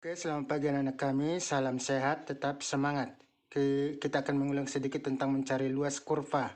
Oke, selamat pagi anak-anak kami. Salam sehat, tetap semangat. Kita akan mengulang sedikit tentang mencari luas kurva.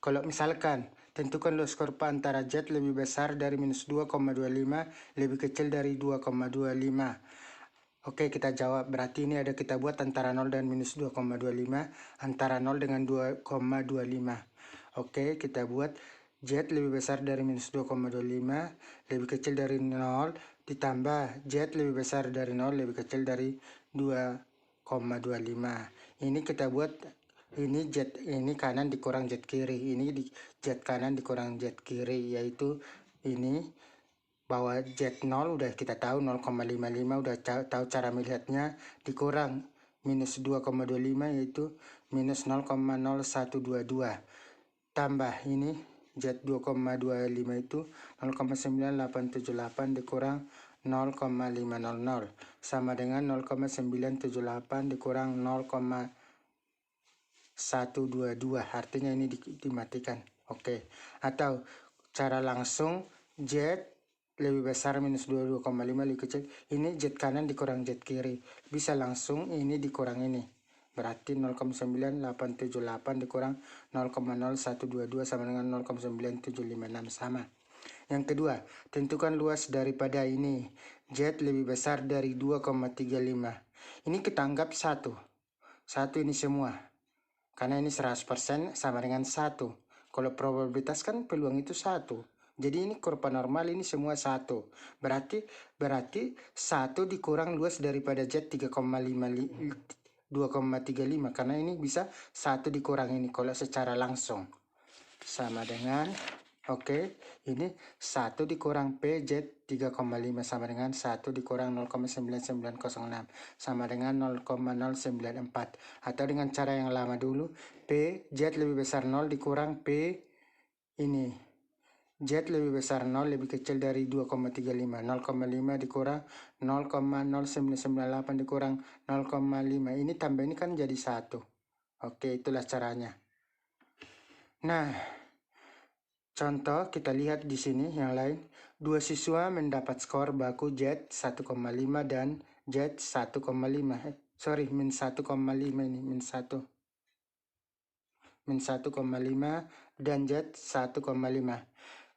Kalau misalkan, tentukan luas kurva antara Z lebih besar dari minus 2,25, lebih kecil dari 2,25. Oke, kita jawab. Berarti ini ada kita buat antara 0 dan minus 2,25, antara 0 dengan 2,25. Oke, kita buat Z lebih besar dari minus 2,25, lebih kecil dari 0, ditambah Z lebih besar dari 0, lebih kecil dari 2,25. Ini kita buat, ini Z ini kanan dikurang Z kiri, ini di Z kanan dikurang Z kiri, yaitu ini bahwa Z0 udah kita tahu 0,55, udah tahu cara melihatnya, dikurang minus 2,25 yaitu minus 0,0122, tambah ini Z 2,25 itu 0,9878 dikurang 0,500 sama dengan 0,978 dikurang 0,122, artinya ini dimatikan. Oke, atau cara langsung Z lebih besar minus 22,5 lebih kecil, ini Z kanan dikurang Z kiri, bisa langsung ini dikurang ini, berarti 0,9878 dikurang 0,0122 sama dengan 0,9756 sama. Yang kedua, tentukan luas daripada ini. Z lebih besar dari 2,35. Ini kita anggap 1. 1 ini semua. Karena ini 100% sama dengan 1. Kalau probabilitas kan peluang itu 1. Jadi ini kurva normal, ini semua 1. Berarti 1 dikurang luas daripada Z 2,35, karena ini bisa 1 dikurang ini kalau secara langsung sama dengan ini 1 dikurang PZ 3,5 sama dengan 1 dikurang 0,9906 sama dengan 0,094, atau dengan cara yang lama dulu, PZ lebih besar 0 dikurang P ini Z lebih besar 0 lebih kecil dari 2,35, 0,5 dikurang 0,0998 dikurang 0,5, ini tambah ini kan jadi 1. Oke, itulah caranya. Nah, contoh kita lihat di sini yang lain. Dua siswa mendapat skor baku Z 1,5 dan Z 1,5. Min 1,5 ini, min 1. Min 1,5 dan Z 1,5.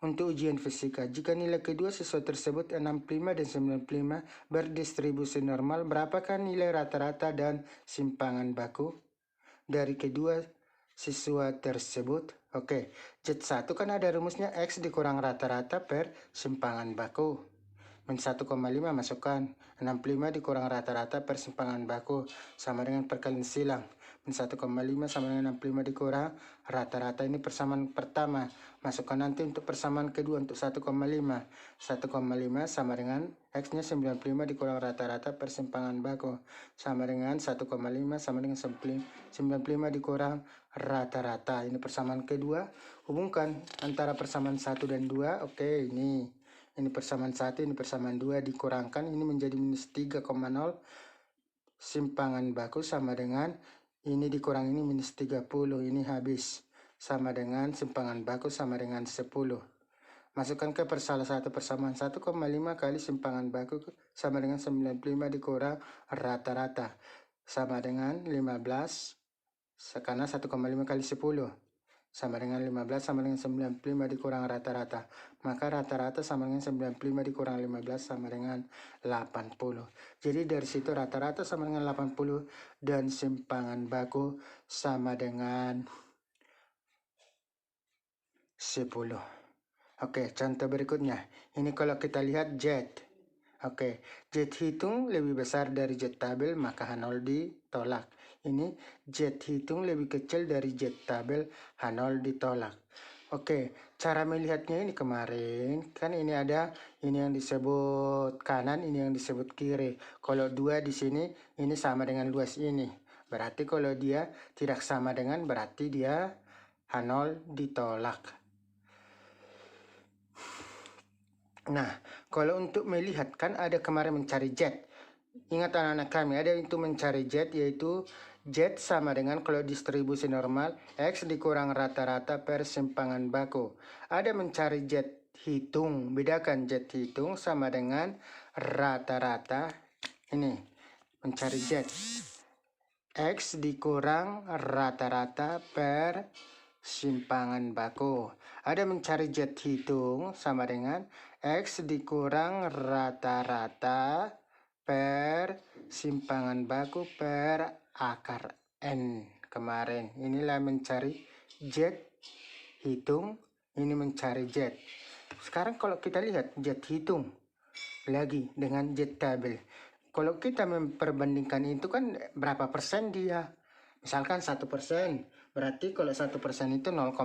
Untuk ujian fisika, jika nilai kedua siswa tersebut 65 dan 95 berdistribusi normal, berapakah nilai rata-rata dan simpangan baku dari kedua siswa tersebut? Oke, Z1 kan ada rumusnya X dikurang rata-rata per simpangan baku. Min 1,5 masukkan, 65 dikurang rata-rata per simpangan baku sama dengan perkalian silang. Min 1,5 sama dengan 65 dikurang rata-rata, ini persamaan pertama. Masukkan nanti untuk persamaan kedua untuk 1,5. 1,5 sama dengan X-nya 95 dikurang rata-rata per simpangan baku sama dengan 1,5 sama dengan 95 dikurang rata-rata. Ini persamaan kedua. Hubungkan antara persamaan 1 dan 2. Oke, ini persamaan 1, ini persamaan 2, dikurangkan ini menjadi minus 3,0. Simpangan baku sama dengan ini dikurang ini minus 30, ini habis sama dengan simpangan baku sama dengan 10. Masukkan ke salah satu persamaan, 1,5 kali simpangan baku sama dengan 95 dikurang rata-rata sama dengan 15, karena 1,5 kali 10 sama dengan 15 sama dengan 95 dikurang rata-rata. Maka rata-rata sama dengan 95 dikurang 15 sama dengan 80. Jadi dari situ rata-rata sama dengan 80 dan simpangan baku sama dengan 10. Oke, contoh berikutnya. Ini kalau kita lihat Z. Oke, Z hitung lebih besar dari Z tabel, maka H0 ditolak. Ini Z hitung lebih kecil dari Z tabel, H0 ditolak. Oke, cara melihatnya ini kemarin, kan ini ada, ini yang disebut kanan, ini yang disebut kiri. Kalau 2 di sini, ini sama dengan luas ini. Berarti kalau dia tidak sama dengan, berarti dia H0 ditolak. Nah, kalau untuk melihat, kan ada kemarin mencari Z. Ingat anak-anak kami, ada itu mencari Z, yaitu Z sama dengan kalau distribusi normal, X dikurang rata-rata per simpangan baku. Ada mencari Z hitung, bedakan Z hitung sama dengan rata-rata. Ini mencari Z. X dikurang rata-rata per simpangan baku. Ada mencari Z hitung sama dengan X dikurang rata-rata per simpangan baku per akar N kemarin. Inilah mencari Z hitung, ini mencari Z. Sekarang kalau kita lihat Z hitung lagi dengan Z tabel. Kalau kita memperbandingkan itu kan berapa persen dia? Misalkan 1%, berarti kalau 1% itu 0,01,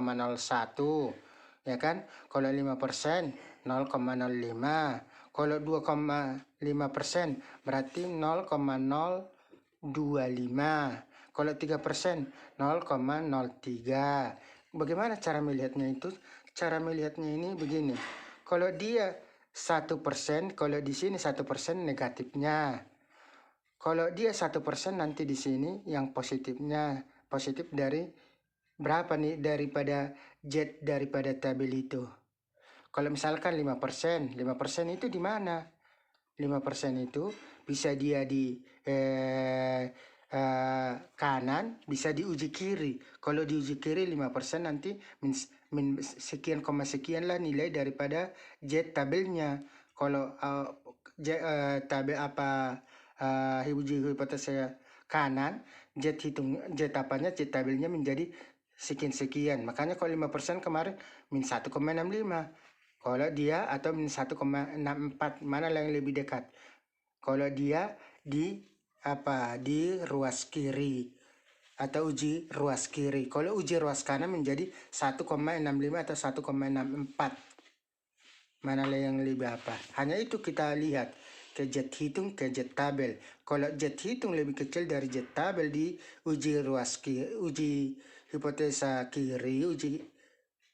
ya kan? Kalau 5%, 0,05. Kalau 2,5% berarti 0,025. Kalau 3%, 0,03. Bagaimana cara melihatnya itu? Cara melihatnya ini begini. Kalau dia 1%, kalau di sini 1% negatifnya. Kalau dia 1% nanti di sini yang positifnya. Positif dari berapa nih daripada Z daripada tabel itu. Kalau misalkan 5%, 5% itu di mana? 5% itu bisa dia di kanan, bisa diuji kiri. Kalau diuji kiri 5% nanti sekian koma sekian lah nilai daripada Z tabelnya. Kalau tabel apa uji hipotesa kanan, Z apanya, Z tabelnya menjadi sekian-sekian. Makanya kalau 5% kemarin min 1,65. Kalau dia atau min 1,64, mana yang lebih dekat? Kalau dia di ruas kiri atau uji ruas kiri. Kalau uji ruas kanan menjadi 1,65 atau 1,64. Mana yang lebih apa? Hanya itu kita lihat ke Z hitung, ke Z tabel. Kalau Z hitung lebih kecil dari Z tabel di uji ruas kiri, uji hipotesa kiri, uji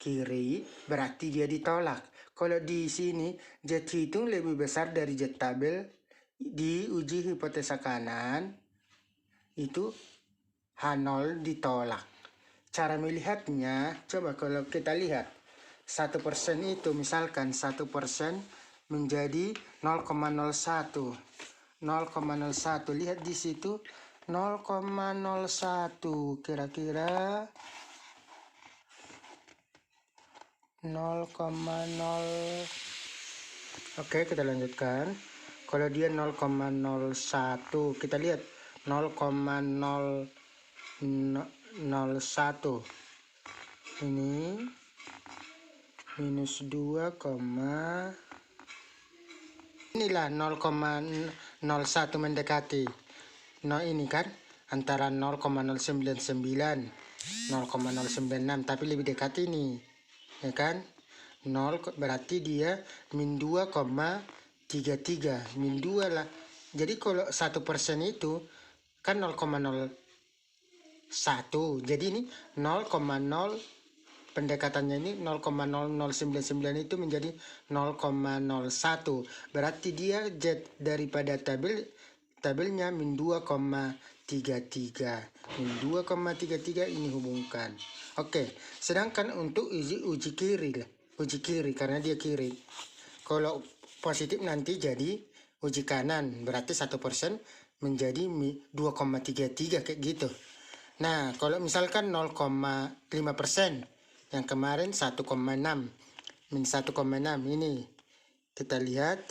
kiri, berarti dia ditolak. Kalau di sini Z hitung lebih besar dari Z tabel di uji hipotesa kanan, itu H0 ditolak. Cara melihatnya, coba kalau kita lihat 1% itu, misalkan 1% menjadi 0,01. 0,01, lihat di situ 0,01, kira-kira 0,0. Oke, kita lanjutkan. Kalau dia 0,01, kita lihat 0,001 ini minus 2, inilah 0,01 mendekati. No, ini kan antara 0,099, 0,096, tapi lebih dekat ini, ya kan? 0 berarti dia min 2,33, min 2 lah. Jadi kalau 1% itu kan 0,01, jadi ini 0,0, pendekatannya ini 0,0099 itu menjadi 0,01, berarti dia Z daripada tabelnya min 2,33. Min 2,33 ini hubungkan. Oke, sedangkan untuk uji kiri lah. Uji kiri karena dia kiri. Kalau positif nanti jadi uji kanan, berarti 1% menjadi 2,33 kayak gitu. Nah, kalau misalkan 0,5%, yang kemarin 1,6, min 1,6 ini kita lihat.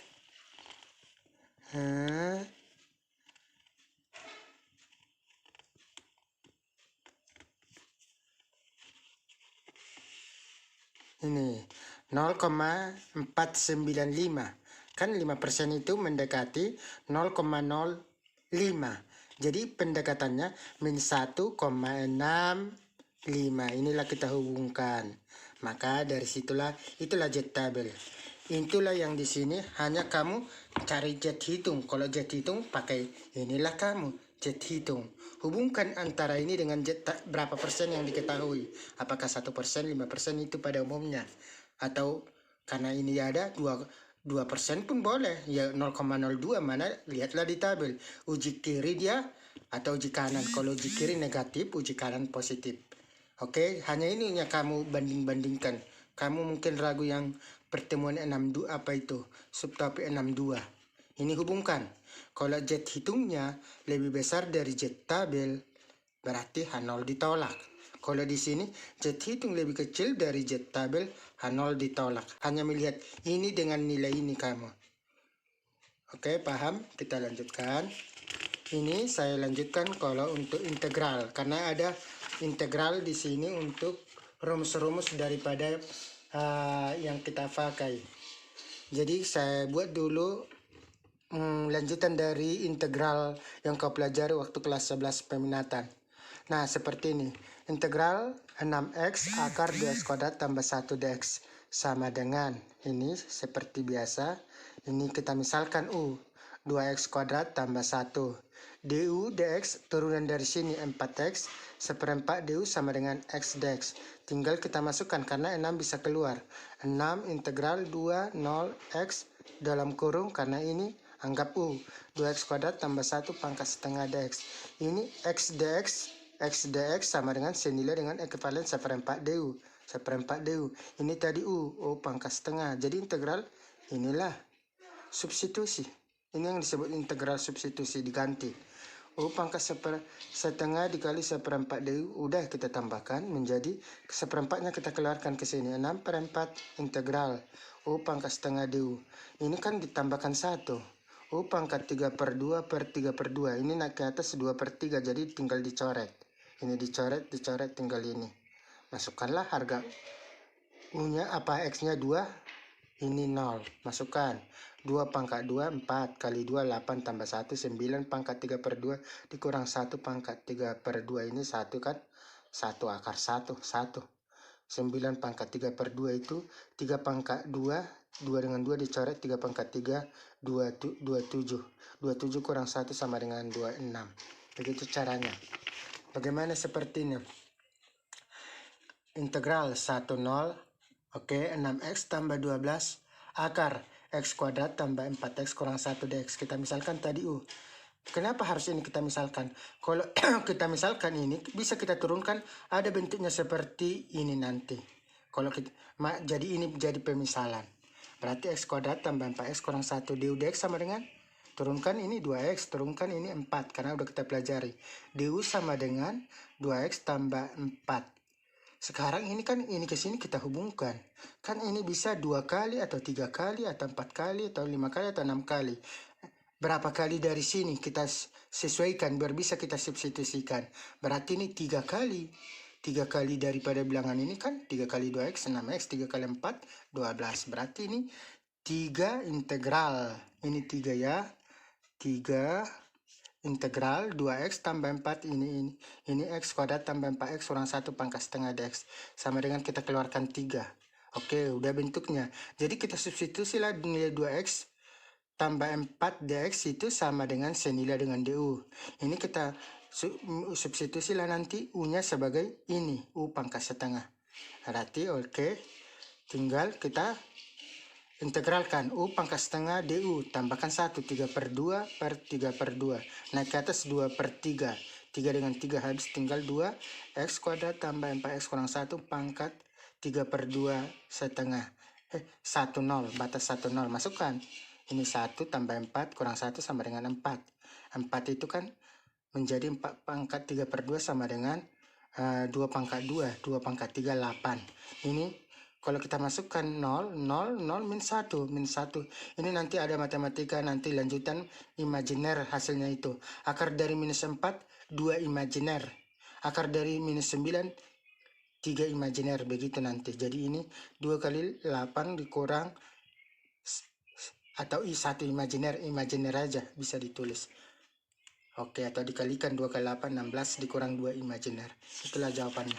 Ini 0,495, kan 5% itu mendekati 0,05. Jadi pendekatannya min 1,65. Inilah kita hubungkan. Maka dari itulah Z tabel. Itulah yang di sini hanya kamu cari Z hitung. Kalau Z hitung pakai inilah kamu Z hitung. Hubungkan antara ini dengan Z berapa persen yang diketahui. Apakah 1%, 5% itu pada umumnya. Atau karena ini ada 2% pun boleh. Ya 0,02 mana lihatlah di tabel. Uji kiri dia atau uji kanan. Kalau uji kiri negatif, uji kanan positif. Oke, hanya ini yang kamu banding-bandingkan. Kamu mungkin ragu yang pertemuan 62 apa itu? Subtopik 62. Ini hubungkan. Kalau Z hitungnya lebih besar dari Z tabel, berarti H0 ditolak. Kalau di sini Z hitung lebih kecil dari Z tabel, H0 ditolak. Hanya melihat ini dengan nilai ini kamu. Oke, paham? Kita lanjutkan. Ini saya lanjutkan kalau untuk integral, karena ada integral di sini untuk rumus-rumus daripada yang kita pakai. Jadi saya buat dulu lanjutan dari integral yang kau pelajari waktu kelas 11 peminatan. Nah, seperti ini. Integral 6x akar 2x kuadrat tambah 1 dx sama dengan ini seperti biasa. Ini kita misalkan u 2x kuadrat tambah 1 du dx, turunan dari sini 4x seperempat du sama dengan x dx. Tinggal kita masukkan karena 6 bisa keluar. 6 integral 2 0 x dalam kurung, karena ini anggap u 2x kuadrat tambah 1 pangkat setengah dx. Ini x dx sama dengan senilai dengan ekuivalen seperempat du. Ini tadi u pangkat setengah. Jadi integral inilah substitusi. Ini yang disebut integral substitusi, diganti. U pangkat setengah dikali seperempat du. Udah kita tambahkan menjadi seperempatnya kita keluarkan ke sini. 6/4 integral U pangkat setengah du. Ini kan ditambahkan 1. U pangkat 3/2/3/2. Ini naik ke atas 2/3, jadi tinggal dicoret. Ini dicoret, tinggal ini. Masukkanlah harga U-nya apa, X-nya 2, ini 0. Masukkan 2 pangkat 2, 4 kali 2, 8 tambah 1, 9 pangkat 3/2 dikurang 1 pangkat 3/2. Ini 1 kan? 1 akar 1, 1. 9 pangkat 3/2 itu 3 pangkat 2. 2 dengan 2 dicoret, 3 pangkat 3, 27. 27 kurang 1 sama dengan 26. Begitu caranya. Bagaimana seperti ini? Integral 10. Oke, 6x tambah 12 akar x kuadrat tambah 4x kurang 1 dx. Kita misalkan tadi u. Kenapa harus ini kita misalkan? Kalau kita misalkan ini, bisa kita turunkan, ada bentuknya seperti ini nanti. Kalau kita, jadi ini jadi pemisalan. Berarti x kuadrat tambah 4x kurang 1 du dx sama dengan, turunkan ini 2x, turunkan ini 4, karena udah kita pelajari. Du sama dengan 2x tambah 4. Sekarang ini kan ini ke sini kita hubungkan. Kan ini bisa 2 kali atau 3 kali atau 4 kali atau 5 kali atau 6 kali. Berapa kali dari sini kita sesuaikan biar bisa kita substitusikan. Berarti ini 3 kali. 3 kali daripada bilangan ini kan 3 kali 2x 6x, 3 kali 4 12. Berarti ini 3 integral. Ini 3 ya. 3 integral 2x tambah 4 ini x kuadrat tambah 4x kurang 1 pangkat setengah dx sama dengan kita keluarkan 3. Oke, udah bentuknya. Jadi kita substitusilah nilai 2x tambah 4 dx itu sama dengan senilai dengan du. Ini kita substitusilah nanti u-nya sebagai ini, u pangkat setengah. Berarti oke, tinggal kita integralkan u pangkat setengah du, tambahkan 1, 3/2/3/2. Naik ke atas 2/3. 3 dengan 3 habis, tinggal 2 x kuadrat tambah 4x kurang 1 pangkat 3/2 setengah. 1 0, batas 1 0. Masukkan. Ini 1 tambah 4 kurang 1 sama dengan 4. 4 itu kan menjadi 4 pangkat 3/2 sama dengan 2 pangkat 2. 2 pangkat 3, 8. Ini kalau kita masukkan 0, 0, 0, min 1, min 1. Ini nanti ada matematika, nanti lanjutan imajiner hasilnya itu. Akar dari minus 4, 2 imajiner. Akar dari minus 9, 3 imajiner. Begitu nanti. Jadi ini 2 kali 8 dikurang, atau I1 imajiner aja bisa ditulis. Oke, atau dikalikan 2 kali 8, 16 dikurang 2 imajiner. Itulah jawabannya.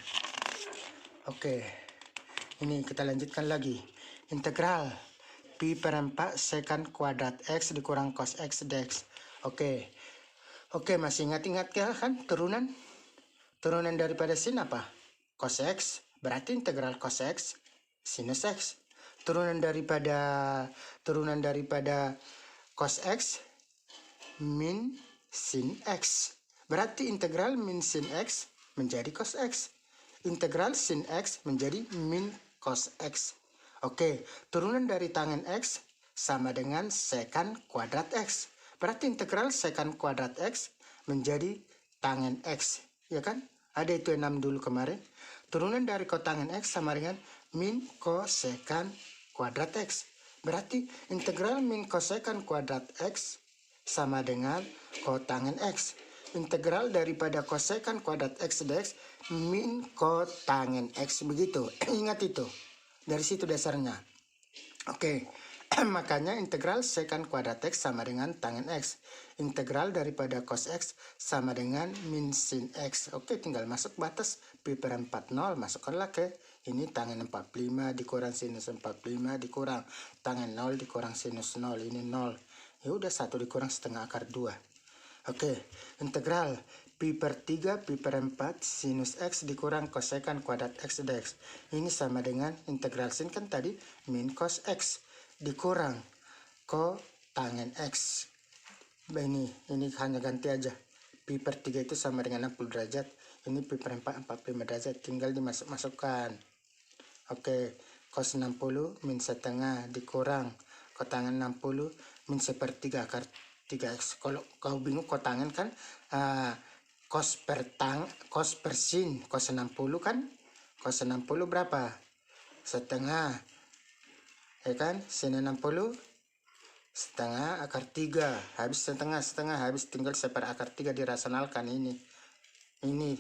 Oke. Ini kita lanjutkan lagi. Integral pi/4 secant kuadrat x dikurang cos x dx. Oke, masih ingat kan turunan? Turunan daripada sin apa? Cos x. Berarti integral cos x sinus x. Turunan daripada cos x min sin x. Berarti integral min sin x menjadi cos x. Integral sin x menjadi min cos x. Oke, turunan dari tangen x sama dengan secant kuadrat x. Berarti integral secant kuadrat X menjadi tangen X, ya kan? Ada itu 6 dulu kemarin. Turunan dari kotangen X sama dengan min kosekant kuadrat X. Berarti integral min kosekant kuadrat X sama dengan kotangen X. Integral daripada kosekant kuadrat X dx min kotangen X, begitu. Ingat itu. Dari situ dasarnya. Oke. Makanya integral sekant kuadrat X sama dengan tangen X. Integral daripada cos X sama dengan min sin X. Oke, tinggal masuk batas pi per 40. Masukkanlah ke ini tangen 45 dikurang sinus 45 dikurang tangen 0 dikurang sinus 0. Ini 0. Ya udah 1 dikurang setengah akar 2. Oke, integral pi per 3 pi per 4 sinus X dikurang kosekant kuadrat X dx. Ini sama dengan integral sin kan tadi min cos X dikurang kotangen X. Ini hanya ganti aja. Pi per 3 itu sama dengan 60 derajat. Ini pi per 4 45 derajat. Tinggal dimasukkan. Oke, cos 60 min setengah dikurang kotangen 60 min sepertiga akar 3x. Kalau kau bingung kotangen kan cos per sin cos 60 kan, cos 60 berapa? Setengah, ya kan? Sin 60 setengah akar 3. Habis setengah habis tinggal seper akar 3 dirasionalkan. Ini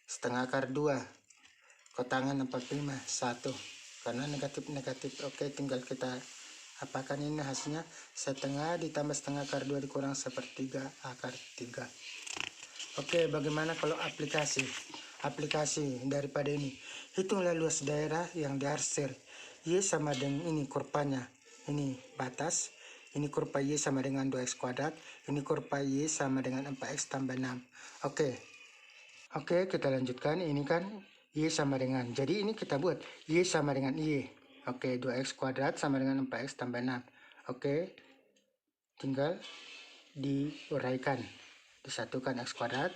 setengah akar 2 kotangan 45 1 karena negatif. Oke, tinggal kita apakan ini hasilnya setengah ditambah setengah akar 2 dikurang sepertiga akar 3. Oke, bagaimana kalau aplikasi daripada ini? Hitunglah luas daerah yang diarsir. Y sama dengan ini kurvanya. Ini batas. Ini kurva Y sama dengan 2x kuadrat. Ini kurva Y sama dengan 4x tambah 6. Oke, kita lanjutkan. Ini kan Y sama dengan. Jadi ini kita buat Y sama dengan Y. Oke, 2x kuadrat sama dengan 4x tambah 6. Oke, tinggal diuraikan. Disatukan x kuadrat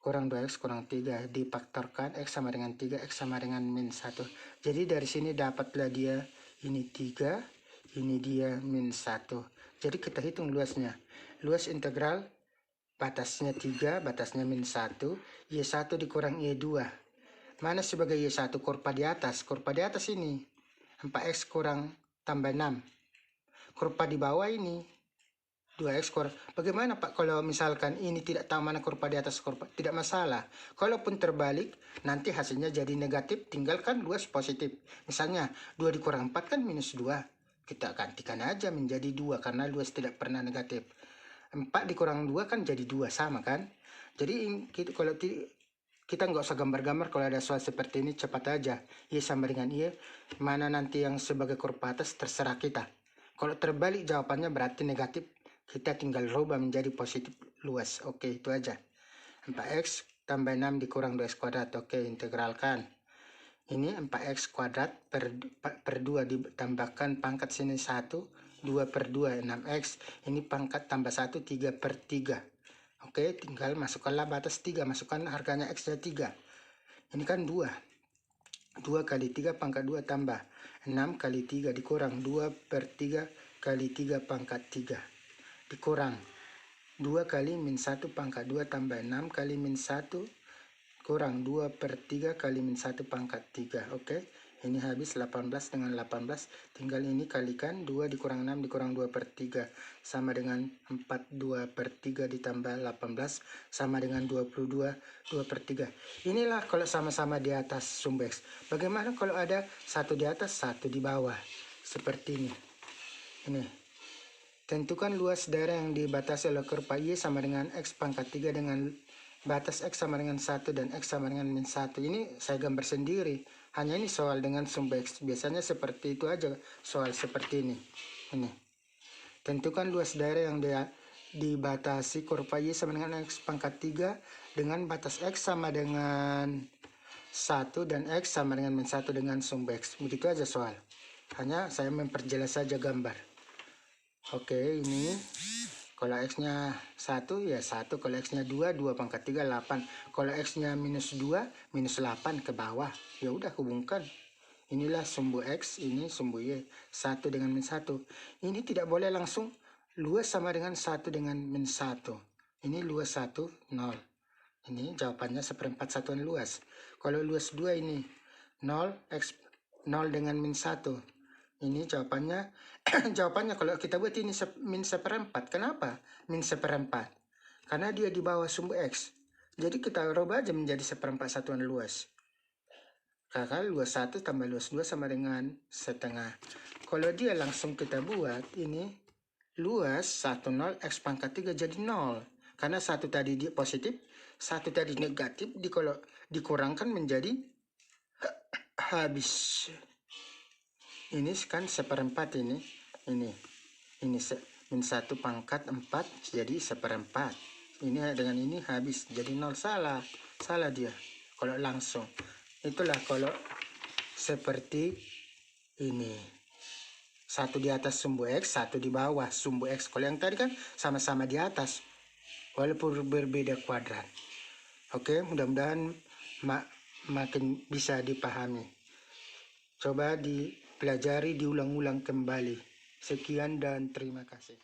kurang 2x kurang 3 difaktorkan x sama dengan 3, x sama dengan min 1. Jadi dari sini dapatlah dia ini 3, ini dia min 1. Jadi kita hitung luasnya. Luas integral batasnya 3, batasnya min 1, Y1 dikurang Y2. Mana sebagai Y1? Kurva di atas ini 4x kurang tambah 6. Kurva di bawah ini 2x kurang. Bagaimana Pak kalau misalkan ini tidak tahu mana kurva di atas kurva? Tidak masalah. Kalaupun terbalik nanti hasilnya jadi negatif, tinggalkan luas positif. Misalnya 2 dikurang 4 kan minus 2. Kita gantikan aja menjadi 2 karena luas tidak pernah negatif. 4 dikurang 2 kan jadi 2, sama kan? Jadi kalau kita nggak usah gambar-gambar. Kalau ada soal seperti ini cepat aja. Y sama dengan Y, mana nanti yang sebagai kurva atas terserah kita. Kalau terbalik jawabannya berarti negatif. Kita tinggal rubah menjadi positif luas. Oke, itu aja. 4x tambah 6 dikurang 2x kuadrat. Oke, integralkan. Ini 4x kuadrat per 2 ditambahkan pangkat sini 1. 2 per 2, 6x. Ini pangkat tambah 1, 3 per 3. Oke, tinggal masukkanlah batas 3. Masukkan harganya x nya 3. Ini kan 2. 2 kali 3 pangkat 2 tambah 6 kali 3 dikurang 2 per 3 kali 3 pangkat 3. Dikurang 2 kali min 1 pangkat 2 tambah 6 kali min 1 kurang 2 per 3 kali min 1 pangkat 3. Oke, ini habis 18 dengan 18. Tinggal ini kalikan 2 dikurang 6 dikurang 2 per 3 sama dengan 42 per 3 ditambah 18 sama dengan 22 2 per 3. Inilah kalau sama-sama di atas sumber X. Bagaimana kalau ada satu di atas satu di bawah seperti ini. Ini tentukan luas daerah yang dibatasi oleh kurva Y sama dengan X pangkat 3 dengan batas X sama dengan 1 dan X sama dengan min 1. Ini saya gambar sendiri. Hanya ini soal dengan sumber X. Biasanya seperti itu aja soal seperti ini. Ini. Tentukan luas daerah yang dibatasi kurva Y sama dengan X pangkat 3 dengan batas X sama dengan 1 dan X sama dengan min 1 dengan sumber X. Begitu aja soal. Hanya saya memperjelas saja gambar. Oke, ini kalau X-nya 1 ya 1, kalau X-nya 2, 2 pangkat 3, 8. Kalau X-nya minus 2, minus 8 ke bawah. Ya udah hubungkan. Inilah sumbu X, ini sumbu Y. 1 dengan min 1. Ini tidak boleh langsung luas sama dengan 1 dengan min 1. Ini luas 1, 0. Ini jawabannya 1/4 satuan luas. Kalau luas 2 ini 0, X 0 dengan min 1. Ini jawabannya, jawabannya kalau kita buat ini min 1/4. Kenapa min 1/4? Karena dia di bawah sumbu X. Jadi kita rubah aja menjadi 1/4 satuan luas. Karena luas 1 tambah luas 2 sama dengan setengah. Kalau dia langsung kita buat ini, luas 1, 0, X pangkat 3 jadi 0. Karena 1 tadi dia positif, 1 tadi negatif, kalau dikurangkan menjadi habis. Ini kan 1/4 ini min 1 pangkat 4 jadi 1/4. Ini dengan ini habis jadi 0. Salah dia kalau langsung. Itulah kalau seperti ini. 1 di atas sumbu X, 1 di bawah sumbu X. Kalau yang tadi kan sama-sama di atas walaupun berbeda kuadrat. Oke, mudah-mudahan makin bisa dipahami. Coba dipelajari, diulang-ulang kembali. Sekian dan terima kasih.